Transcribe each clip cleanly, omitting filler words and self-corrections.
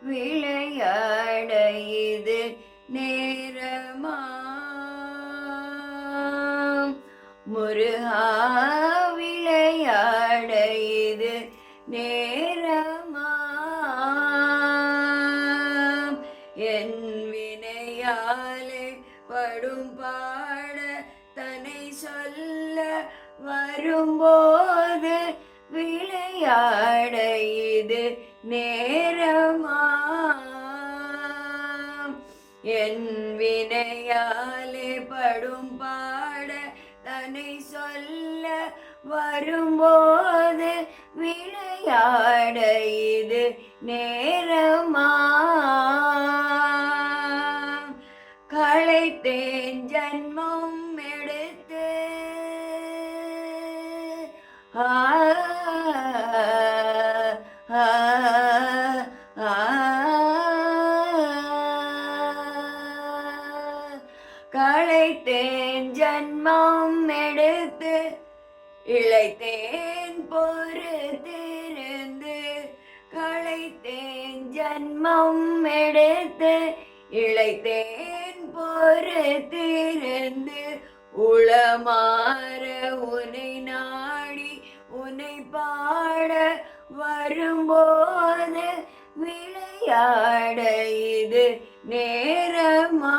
விளையாட இது நேரமா முருகா, விளையாட இது நேரமா என் வினையாலே படும் பாட தன்னை சொல்ல வரும்போது விளையாட இது நேரமா என் வினையாலே படும் பாட தன்னை சொல்ல வரும்போது விளையாட இது நேரமா களைத்தேன் ஜன்மம் எடுத்து களைத்தேன் ஜன்மம் எடுத்து இளைத்தேன் பொறுத்திருந்து களைத்தேன் ஜன்மம் எடுத்து இளைத்தேன் பொறுத்திருந்து உளமாற உனை நாடி உனை பாட வரும்போது விளையாட இது நேரமா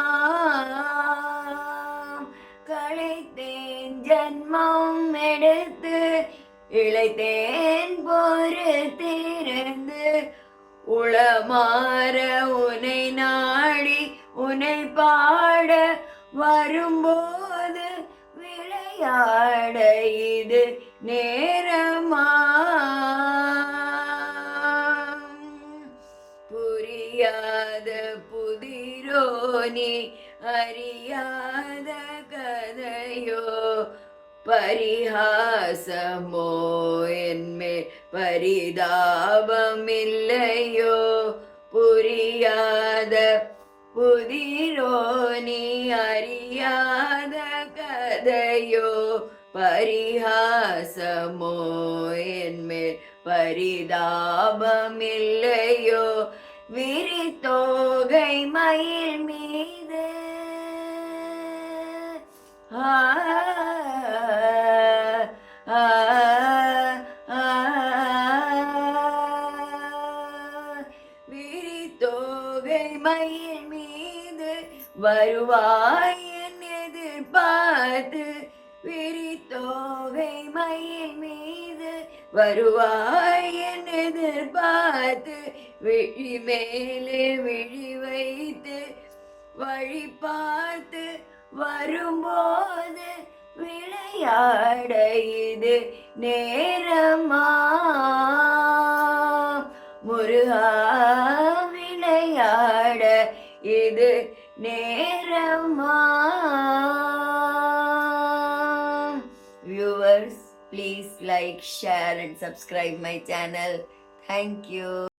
களைத்தேன் ஜன்மம் எடுத்து இளைத்தேன் பொறுத்திருந்து உளமாற உனை நாடி உனை பாட வரும்போது விளையாட இது நேரமா புரியாத புதிரோ நீ அறியாத கதையோ பரிஹாசமோ என்மேல் பரிதாபமில்லையோ புரியாத புதிரோ நீ அறியாத கதையோ பரிஹாசமோ என்மேல் பரிதாபமில்லையோ விரித்தோகை மயில் மீது விரித்தோகை மயில் மீது வருவாய் என் எதிர்பார்த்து விரித்தோகை மயில் மீது வருவாய் என் எதிர்பார்த்து விழி மேலே விழி வைத்து வழி பார்த்து வரும்போது விளையாட இது நேரமா முருகா, விளையாட இது நேரமா viewers, please like, share and subscribe my channel. Thank you.